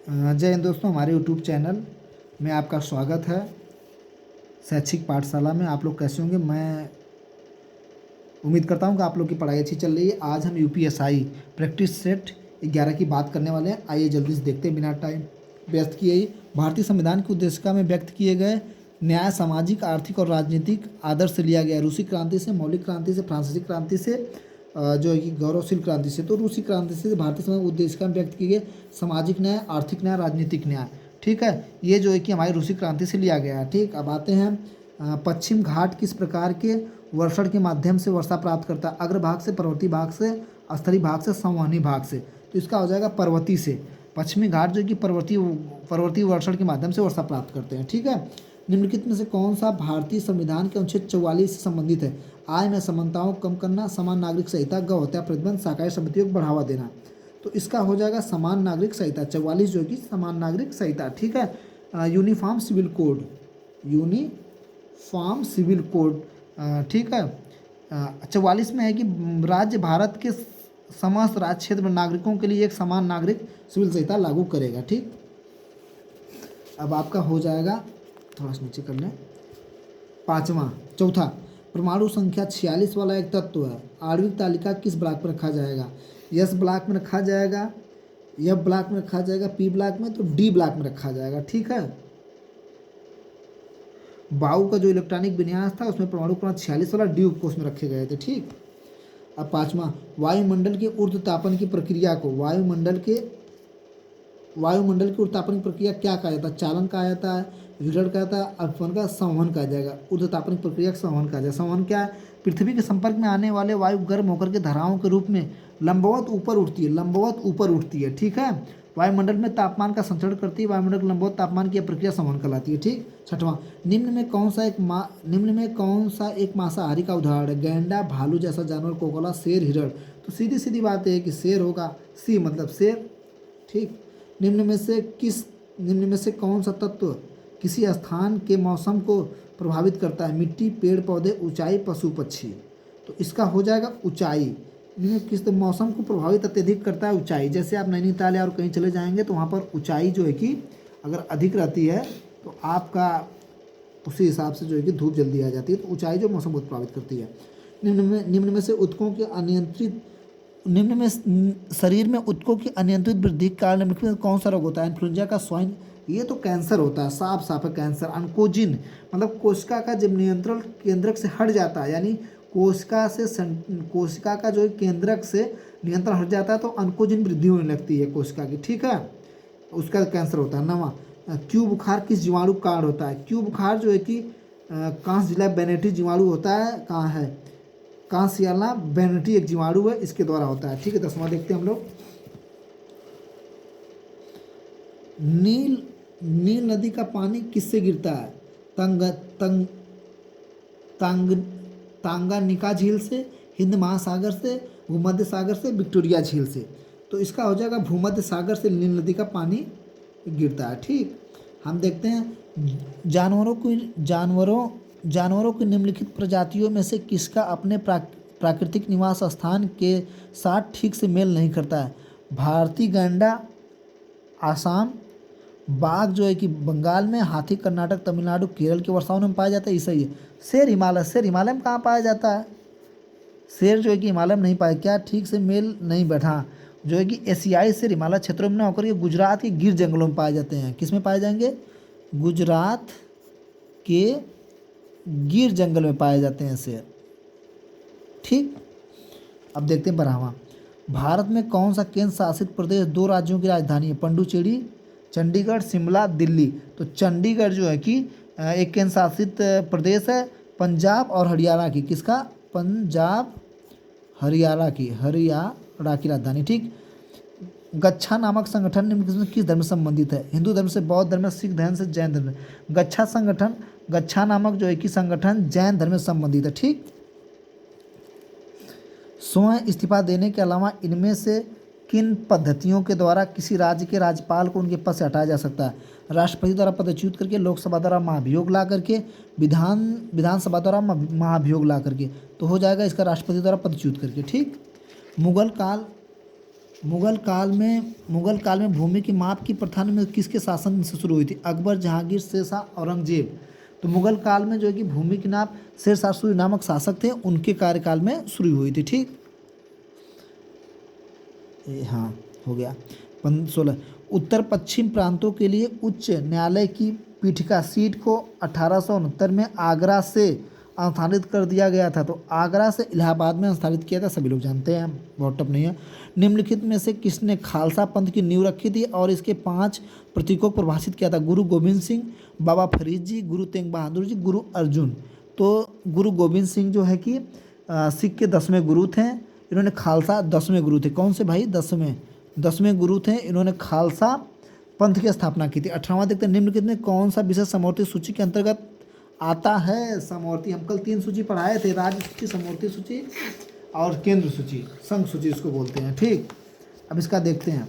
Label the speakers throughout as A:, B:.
A: जय हिंद दोस्तों, हमारे यूट्यूब चैनल में आपका स्वागत है। शैक्षिक पाठशाला में आप लोग कैसे होंगे। मैं उम्मीद करता हूं कि आप लोग की पढ़ाई अच्छी चल रही है। आज हम यूपीएसआई प्रैक्टिस सेट 11 की बात करने वाले हैं। आइए जल्दी से देखते हैं बिना टाइम व्यस्त किए ही। भारतीय संविधान की उद्देशिका में व्यक्त किए गए न्याय सामाजिक, आर्थिक और राजनीतिक आदर्श से लिया गया। रूसी क्रांति से, मौलिक क्रांति से, फ्रांसीसी क्रांति से, जो है कि गौरवशील क्रांति से। तो रूसी क्रांति से भारतीय संविधान की उद्देशिका में व्यक्त किए गए सामाजिक न्याय, आर्थिक न्याय, राजनीतिक न्याय। ठीक है, ये जो है कि हमारी रूसी क्रांति से लिया गया है। ठीक, अब आते हैं पश्चिम घाट किस प्रकार के वर्षण के माध्यम से वर्षा प्राप्त करता है। अग्रभाग से, पर्वतीय भाग से, स्थलीय भाग से, संवहनी भाग से। तो इसका हो जाएगा पर्वतीय से। पश्चिमी घाट जो कि पर्वतीय वर्षण के माध्यम से वर्षा प्राप्त करते हैं। ठीक है, निम्नलिखित में से कौन सा भारतीय संविधान के अनुच्छेद 44 से संबंधित है। आय में समानताओं को कम करना, समान नागरिक संहिता, गौ हत्या प्रतिबंध, शाकाहारी समितियों को बढ़ावा देना। तो इसका हो जाएगा समान नागरिक संहिता। 44 जो कि समान नागरिक संहिता। ठीक है, uniform civil code, uniform civil code. ठीक है, 44 में है कि राज्य भारत के समस्त राज्य क्षेत्र में नागरिकों के लिए एक समान नागरिक सिविल संहिता लागू करेगा। ठीक, अब आपका हो जाएगा, थोड़ा सा नीचे कर लें, चौथा, परमाणु संख्या 46 वाला एक तत्व है। आणविक तालिका किस ब्लॉक में रखा जाएगा। एस ब्लॉक में रखा जाएगा, एफ ब्लॉक में रखा जाएगा, पी ब्लॉक में, तो डी ब्लॉक में रखा जाएगा। ठीक है, बाउ का जो इलेक्ट्रॉनिक विन्यास था उसमें परमाणु क्रमांक 46 वाला डी उपकोष में रखे गए थे। ठीक, अब पांचवा, वायुमंडल के ऊर्ध्वतापन की प्रक्रिया को वायुमंडल के ऊर्ध्वतापन की प्रक्रिया क्या कहा जाता है। चालन कहा जाता है, विकिरण कहा जाता है, अपवन का संवहन कहा जाएगा। ऊर्ध्वतापन की प्रक्रिया का संवहन कहा जाएगा। संवहन क्या है, पृथ्वी के संपर्क में आने वाले वायु गर्म होकर के धाराओं के रूप में लंबवत ऊपर उठती है। ठीक है, वायुमंडल में तापमान का संचरण करती है। वायुमंडल के लंबवत तापमान की प्रक्रिया संवहन कहलाती है। ठीक, छठवां, निम्न में कौन सा एक मांसाहारी का उदाहरण है। गैंडा, भालू जैसा जानवर, कोकोला, शेर, हिरण। तो सीधी सीधी बात है कि शेर होगा, सी मतलब शेर। ठीक, निम्न में से कौन सा तत्व किसी स्थान के मौसम को प्रभावित करता है। मिट्टी, पेड़ पौधे, ऊंचाई, पशु पक्षी। तो इसका हो जाएगा ऊंचाई। किस मौसम को प्रभावित अत्यधिक करता है, ऊंचाई। जैसे आप नैनीताल या और कहीं चले जाएंगे तो वहाँ पर ऊंचाई जो है कि अगर अधिक रहती है तो आपका उसी हिसाब से जो है कि धूप जल्दी आ जाती है। तो ऊंचाई जो मौसम को प्रभावित करती है। निम्न में से ऊतकों के अनियंत्रित शरीर में ऊतकों की अनियंत्रित वृद्धि के कारण निम्नलिखित में कौन सा रोग होता है। इन्फ्लुएंजा का, स्वाइन, ये तो कैंसर होता है, साफ है कैंसर। अंकोजिन मतलब कोशिका का जब नियंत्रण केंद्रक से हट जाता है, यानी कोशिका का जो है केंद्रक से नियंत्रण हट जाता है तो अंकोजिन वृद्धि होने लगती है कोशिका की। ठीक है, उसका कैंसर होता है। नवा, क्यू बुखार किस जीवाणु का कारण होता है। क्यू बुखार जो है कि कांसिला बेनेटी जीवाणु होता है। कहाँ है, कांसियाला बेनेटी एक जीवाणु है, इसके द्वारा होता है। ठीक है, 10वां देखते हैं हम लोग। नील नदी का पानी किससे गिरता है। तांगानिका झील से, हिंद महासागर से, भूमध्य सागर से, विक्टोरिया झील से। तो इसका हो जाएगा भूमध्य सागर से नील नदी का पानी गिरता है। ठीक, हम देखते हैं जानवरों की निम्नलिखित प्रजातियों में से किसका अपने प्राकृतिक निवास स्थान के साथ ठीक से मेल नहीं करता है। भारतीय गैंडा आसाम, बाघ जो है कि बंगाल में, हाथी कर्नाटक, तमिलनाडु, केरल के वर्षावन में पाया जाता है। ऐसा ही है। शेर हिमालय में कहाँ पाया जाता है। शेर जो है कि हिमालय में नहीं पाया, क्या ठीक से मेल नहीं बैठा। जो है कि एशियाई शेर हिमालय क्षेत्रों में न होकर के गुजरात के गिर जंगलों में पाए जाते हैं। किस में पाए जाएंगे, गुजरात के गिर जंगल में पाए जाते हैं शेर। ठीक, अब देखते हैं 12वां, भारत में कौन सा केंद्र शासित प्रदेश 2 राज्यों की राजधानी है। पंडुचेरी, चंडीगढ़, शिमला, दिल्ली। तो चंडीगढ़ जो है कि एक केंद्र शासित प्रदेश है पंजाब और हरियाणा की। किसका, पंजाब हरियाणा की राजधानी। ठीक, गच्छा नामक संगठन निम्न में किस धर्म से संबंधित है। हिंदू धर्म से, बौद्ध धर्म से, सिख धर्म से, जैन धर्म से। गच्छा नामक जो है कि संगठन जैन धर्म से संबंधित है। ठीक, स्वयं इस्तीफा देने के अलावा इनमें से किन पद्धतियों के द्वारा किसी राज्य के राज्यपाल को उनके पद से हटाया जा सकता है। राष्ट्रपति द्वारा पदच्युत करके, लोकसभा द्वारा महाभियोग ला करके, विधानसभा द्वारा महाभियोग ला करके। तो हो जाएगा इसका राष्ट्रपति द्वारा पदच्युत करके। ठीक, मुगल काल मुगल काल में भूमि की माप की प्रथा में किसके शासन से शुरू हुई थी? अकबर, जहांगीर, शेरशाह, औरंगजेब। तो मुगल काल में जो है कि भूमि की नाप शेरशाह सूरी नामक शासक थे, उनके कार्यकाल में शुरू हुई थी। ठीक, हाँ, हो गया। 16, उत्तर पश्चिम प्रांतों के लिए उच्च न्यायालय की पीठिका सीट को 1869 में आगरा से स्थानांतरित कर दिया गया था। तो आगरा से इलाहाबाद में स्थानांतरित किया था, सभी लोग जानते हैं, बहुत टफ नहीं है। निम्नलिखित में से किसने खालसा पंथ की नींव रखी थी और इसके 5 प्रतीकों को परिभाषित किया था? गुरु गोविंद सिंह, बाबा फरीद जी, गुरु तेग बहादुर जी, गुरु अर्जुन। तो गुरु गोविंद सिंह जो है कि सिख के 10वें गुरु थे। इन्होंने खालसा 10वें गुरु थे। कौन से भाई? 10वें गुरु थे। इन्होंने खालसा पंथ की स्थापना की थी। 18वां देखते हैं, निम्नलिखित में कौन सा विषय समवर्ती सूची के अंतर्गत आता है? समवर्ती, हम कल 3 सूची पढ़ाए थे, राज्य सूची, समवर्ती सूची और केंद्र सूची, संघ सूची इसको बोलते हैं। ठीक, अब इसका देखते हैं।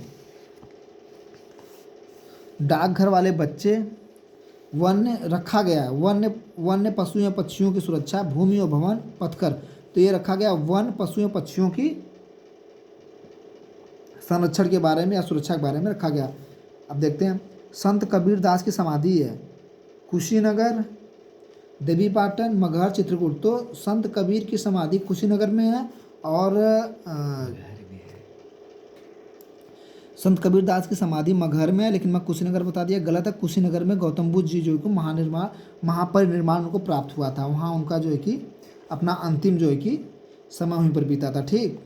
A: डाकघर वाले बच्चे, वन्य रखा गया है, वन्य वन्य पशु या पक्षियों की सुरक्षा, भूमि और भवन, पथकर। तो ये रखा गया वन पशु या पक्षियों की संरक्षण के बारे में या सुरक्षा के बारे में रखा गया। अब देखते हैं, संत कबीर दास की समाधि है कुशीनगर, देवीपाटन, मगहर, चित्रकूट। तो संत कबीर की समाधि कुशीनगर में है और संत कबीर दास की समाधि मगहर में है, लेकिन मैं कुशीनगर बता दिया, गलत है। कुशीनगर में गौतम बुद्ध जी जो है कि महापरिनिर्वाण उनको प्राप्त हुआ था। वहाँ उनका जो है कि अपना अंतिम जो है कि समय वहीं पर बीता था। ठीक,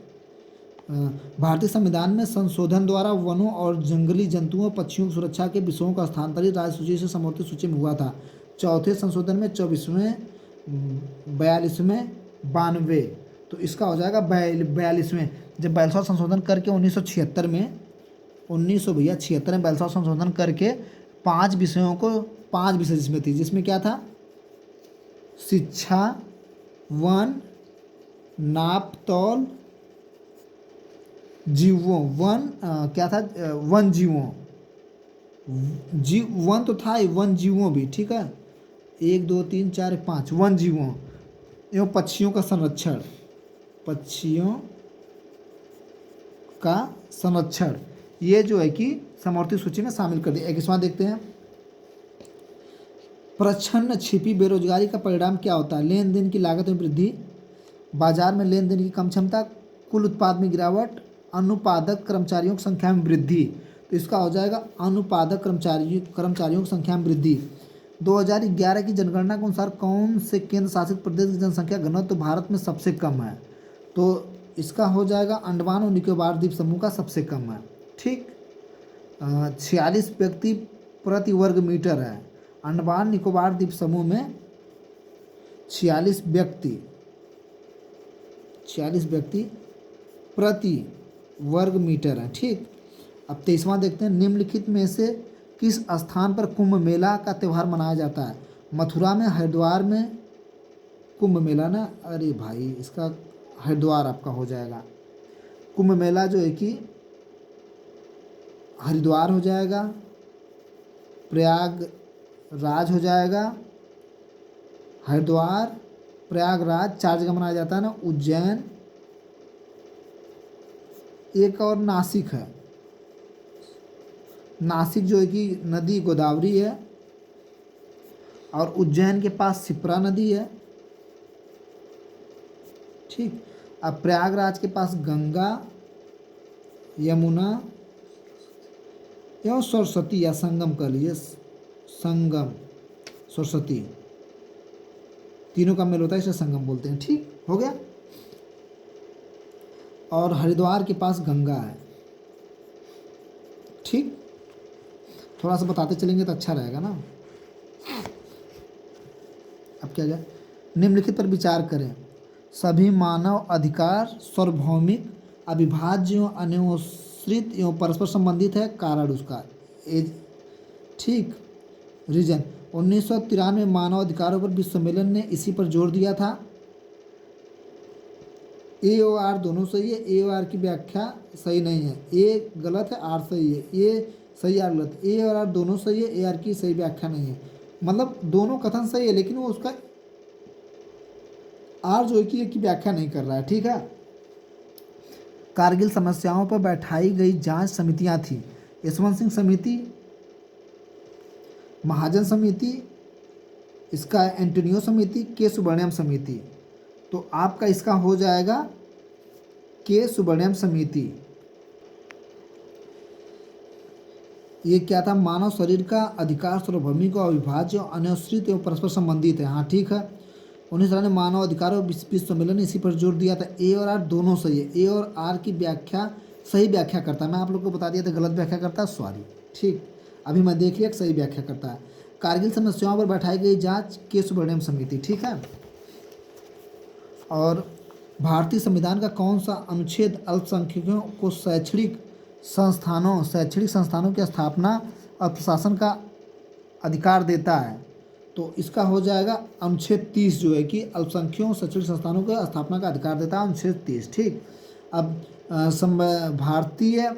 A: भारतीय संविधान में संशोधन द्वारा वनों और जंगली जंतुओं पक्षियों की सुरक्षा के विषयों का स्थानांतरित राज्य सूची से समवर्ती सूची में हुआ था। चौथे संशोधन में 24वें, 42वें, 92। तो इसका हो जाएगा 42वें। जब 42वां संशोधन करके 1976 में 42वां संशोधन करके 5 विषयों को, 5 विषय जिसमें थी, जिसमें क्या था? शिक्षा, वन, नाप तौल, जीवों, क्या था? वन जीवों, वन तो था ही, वन जीवों भी। ठीक है, 1 2 3 4 5 वन जीवों एवं पक्षियों का संरक्षण, पक्षियों का संरक्षण, ये जो है कि समवर्ती सूची में शामिल कर दिया। 21वां देखते हैं, प्रच्छन्न छिपी बेरोजगारी का परिणाम क्या होता है? लेन देन की लागत में वृद्धि, बाजार में लेन देन की कम क्षमता, कुल उत्पाद में गिरावट, अनुपादक कर्मचारियों की संख्या में वृद्धि। तो इसका हो जाएगा अनुपादक कर्मचारियों की संख्या में वृद्धि। 2011 की जनगणना के अनुसार कौन से केंद्र शासित प्रदेश की जनसंख्या घनत्व तो भारत में सबसे कम है? तो इसका हो जाएगा अंडमान और निकोबार द्वीप समूह का सबसे कम है। ठीक, 46 व्यक्ति प्रति वर्ग मीटर है। अंडमान निकोबार द्वीप समूह में 46 व्यक्ति प्रति वर्ग मीटर है। ठीक, अब 23वां देखते हैं, निम्नलिखित में से किस स्थान पर कुंभ मेला का त्यौहार मनाया जाता है? मथुरा में, हरिद्वार में, कुंभ मेला ना, अरे भाई इसका हरिद्वार आपका हो जाएगा। कुंभ मेला जो है कि हरिद्वार हो जाएगा, प्रयागराज हो जाएगा, हरिद्वार, प्रयागराज 4 जगह मनाया जाता है ना, उज्जैन, एक और नासिक है। नासिक जो है कि नदी गोदावरी है और उज्जैन के पास शिप्रा नदी है। ठीक, अब प्रयागराज के पास गंगा, यमुना एवं सरस्वती या संगम कह लीजिए, संगम, सरस्वती, तीनों का मेल होता है, इसे संगम बोलते हैं। ठीक, हो गया। और हरिद्वार के पास गंगा है। ठीक, थोड़ा सा बताते चलेंगे तो अच्छा रहेगा ना। अब क्या जाए, निम्नलिखित पर विचार करें। सभी मानव अधिकार सार्वभौमिक, अविभाज्य एवं अन्योन्याश्रित एवं परस्पर संबंधित है। कारण उसका एज। ठीक, रीजन 1993 मानव अधिकारों पर विश्व सम्मेलन ने इसी पर जोर दिया था। ए और आर दोनों सही है। ए और आर की व्याख्या सही नहीं है, ए गलत है, आर सही है। ए सही, आर गलत। ए और आर दोनों सही है, ए आर की सही व्याख्या नहीं है। मतलब दोनों कथन सही है, लेकिन वो उसका आर जो है कि एक की व्याख्या नहीं कर रहा है। ठीक है, कारगिल समस्याओं पर बैठाई गई जांच समितियां थी। यशवंत सिंह समिति, महाजन समिति, इसका एंटोनियो समिति, के सुब्रमण्यम समिति। तो आपका इसका हो जाएगा के सुब्रमण्यम समिति। ये क्या था? मानव शरीर का अधिकार सार्वभौमिक और अविभाज्य अनुसूचित एवं परस्पर संबंधित है। हाँ ठीक है। 19 ने मानव अधिकारों विश्व सम्मेलन इसी पर जोर दिया था। ए और आर दोनों सही है। ए और आर की व्याख्या सही व्याख्या करता है। मैं आप लोग को बता दिया था गलत व्याख्या करता है, सॉरी। ठीक, अभी मैं देख लिया सही व्याख्या करता है। कारगिल समस्याओं पर बैठाई गई जांच के सुब्रमण्यम समिति। ठीक है। और भारतीय संविधान का कौन सा अनुच्छेद अल्पसंख्यकों को शैक्षणिक संस्थानों की स्थापना और प्रशासन का अधिकार देता है? तो इसका हो जाएगा अनुच्छेद 30, जो है कि अल्पसंख्यकों शैक्षणिक संस्थानों की स्थापना का अधिकार देता है, अनुच्छेद 30। ठीक। अब भारतीय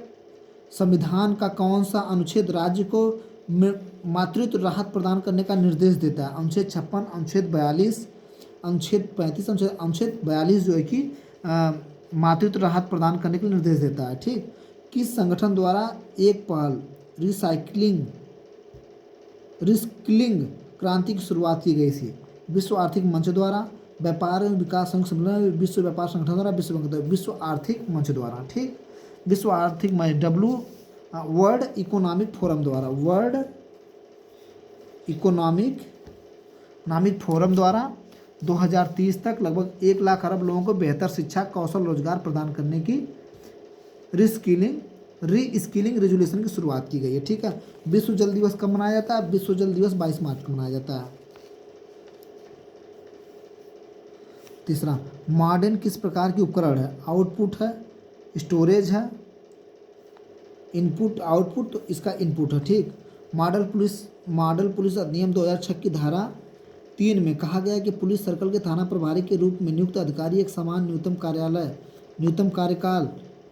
A: संविधान का कौन सा अनुच्छेद राज्य को मातृत्व राहत प्रदान करने का निर्देश देता है? अनुच्छेद 56, अनुच्छेद 42, अनुच्छेद 35, अनुच्छेद 42 जो है कि मातृत्व राहत प्रदान करने का निर्देश देता है। ठीक। किस संगठन द्वारा एक पहल रिस्किलिंग क्रांति की शुरुआत की गई थी? विश्व आर्थिक मंच द्वारा, व्यापार एवं विकास संघ सम्मेलन, विश्व व्यापार संगठन द्वारा, विश्व आर्थिक मंच द्वारा। ठीक। विश्व आर्थिक मंच वर्ल्ड इकोनॉमिक फोरम द्वारा, वर्ल्ड इकोनॉमिक फोरम द्वारा 2030 तक लगभग 1 लाख अरब लोगों को बेहतर शिक्षा, कौशल, रोजगार प्रदान करने की री स्किलिंग रेजोल्यूशन की शुरुआत की गई है। ठीक है। विश्व जल दिवस कब मनाया जाता है? विश्व जल दिवस 22 मार्च को मनाया जाता है। तीसरा, मॉडेम किस प्रकार की उपकरण है? आउटपुट है, स्टोरेज है, इनपुट आउटपुट, तो इसका इनपुट है। ठीक। मॉडल पुलिस अधिनियम 2006 की धारा 3 में कहा गया है कि पुलिस सर्कल के थाना प्रभारी के रूप में नियुक्त अधिकारी एक समान न्यूनतम कार्यकाल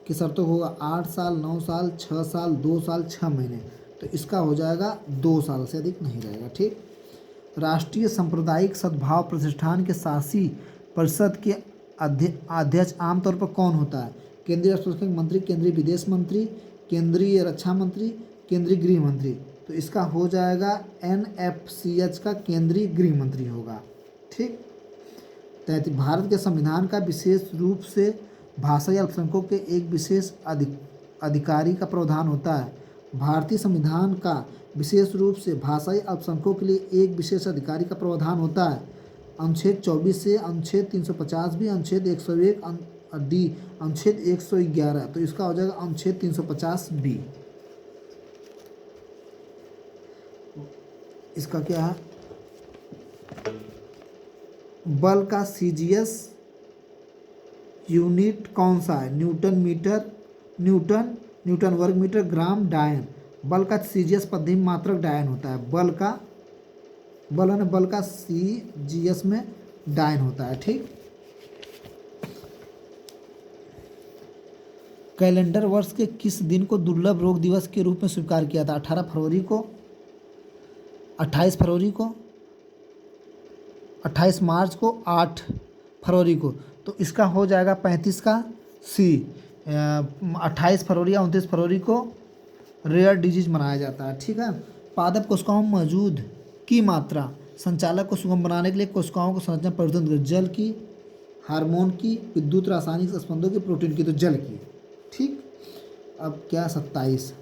A: की शर्तों होगा 8 साल, 9 साल, 6 साल, 2 साल, 6 महीने। तो इसका हो जाएगा 2 साल से अधिक नहीं रहेगा। ठीक। राष्ट्रीय सांप्रदायिक सद्भाव प्रतिष्ठान के शासी परिषद के अध्यक्ष आमतौर पर कौन होता है? केंद्रीय अल्पसंख्यक मंत्री, केंद्रीय विदेश मंत्री, केंद्रीय रक्षा मंत्री, केंद्रीय गृह मंत्री। तो इसका हो जाएगा NFCH का केंद्रीय गृह मंत्री होगा। ठीक। भारत के संविधान का विशेष रूप से भाषाई अल्पसंख्यकों के एक विशेष अधिकारी का प्रावधान होता है। भारतीय संविधान का विशेष रूप से भाषाई अल्पसंख्यकों के लिए एक विशेष अधिकारी का प्रावधान होता है। अनुच्छेद 24 से अनुच्छेद 350 भी, अनुच्छेद 101 डी, अनुच्छेद 111। तो इसका हो जाएगा अनुच्छेद 350 बी। इसका क्या है? बल का CGS यूनिट कौन सा है? न्यूटन मीटर, न्यूटन वर्ग मीटर, ग्राम, डायन। बल का CGS पद्धति मात्रक डायन होता है। बल का CGS में डायन होता है। ठीक। कैलेंडर वर्ष के किस दिन को दुर्लभ रोग दिवस के रूप में स्वीकार किया था? 18 फरवरी को, 28 फरवरी को, 28 मार्च को, 8 फरवरी को। तो इसका हो जाएगा 35 का C। 28 फरवरी या 29 फरवरी को रेयर डिजीज मनाया जाता है। ठीक है। पादप कोशिकाओं में मौजूद की मात्रा संचालक को सुगम बनाने के लिए कोशिकाओं को संरचना परिवर्तन कर, जल की, हार्मोन की, विद्युत रासायनिक स्पंदों की, प्रोटीन की, तो जल की। ठीक। अब क्या 27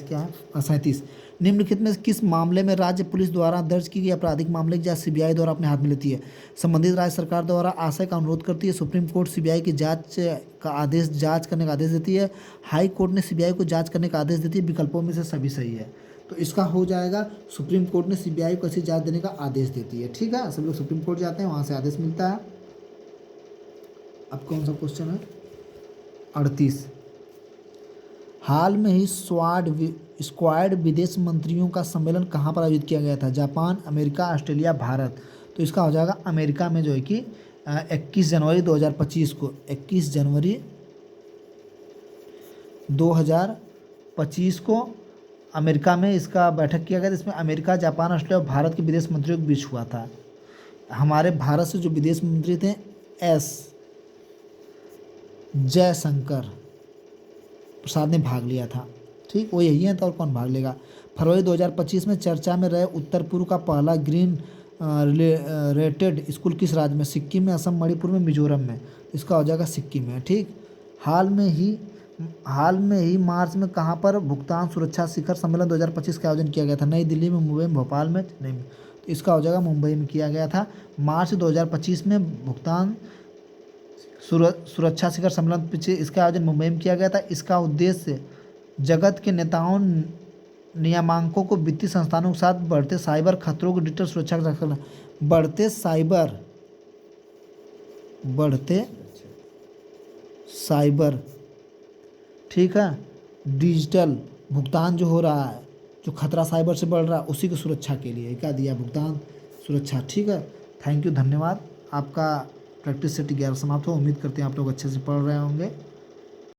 A: क्या है? 37। निम्नलिखित में किस मामले में राज्य पुलिस द्वारा दर्ज की गई आपराधिक मामले की जांच CBI द्वारा अपने हाथ में लेती है? संबंधित राज्य सरकार द्वारा आशय का अनुरोध करती है। सुप्रीम कोर्ट CBI की जांच करने का आदेश देती है। हाई कोर्ट ने CBI को जांच करने का आदेश देती है। विकल्पों में से सभी सही है। तो इसका हो जाएगा सुप्रीम कोर्ट ने CBI को ऐसी जांच देने का आदेश देती है। ठीक है। सब लोग सुप्रीम कोर्ट जाते हैं, वहाँ से आदेश मिलता है। अब कौन सा क्वेश्चन है? 38। हाल में ही स्क्वाड विदेश मंत्रियों का सम्मेलन कहाँ पर आयोजित किया गया था? Japan, America, Australia, Bharat. तो इसका हो जाएगा अमेरिका में, जो है कि 21 जनवरी 2025 को, 21 जनवरी 2025 को अमेरिका में इसका बैठक किया गया था। इसमें अमेरिका, जापान, ऑस्ट्रेलिया और भारत के विदेश मंत्रियों के बीच हुआ था। हमारे भारत से जो विदेश मंत्री थे जयशंकर प्रसाद ने भाग लिया था। ठीक, वो यही है तो और कौन भाग लेगा। फरवरी 2025 में चर्चा में रहे उत्तर पूर्व का पहला ग्रीन रेटेड स्कूल किस राज्य में? सिक्किम में, असम, मणिपुर में, मिजोरम में। इसका हो जाएगा सिक्किम में। ठीक, हाल में ही मार्च में कहाँ पर भुगतान सुरक्षा शिखर सम्मेलन 2025 का आयोजन किया गया था? नई दिल्ली में, मुंबई में, भोपाल में, चेन्नई में। तो इसका हो जाएगा मुंबई में किया गया था। मार्च 2025 में भुगतान सुरक्षा शिखर सम्मेलन पीछे इसका आयोजन मुंबई में किया गया था। इसका उद्देश्य जगत के नेताओं, नियामकों को वित्तीय संस्थानों के साथ बढ़ते साइबर खतरों को डिजिटल सुरक्षा का रखना। बढ़ते साइबर, ठीक है, डिजिटल भुगतान जो हो रहा है, जो खतरा साइबर से बढ़ रहा है, उसी की सुरक्षा के लिए क्या दिया? भुगतान सुरक्षा। ठीक है, थैंक यू, धन्यवाद। आपका प्रैक्टिस सेट 11 समाप्त हो। उम्मीद करते हैं आप लोग अच्छे से पढ़ रहे होंगे।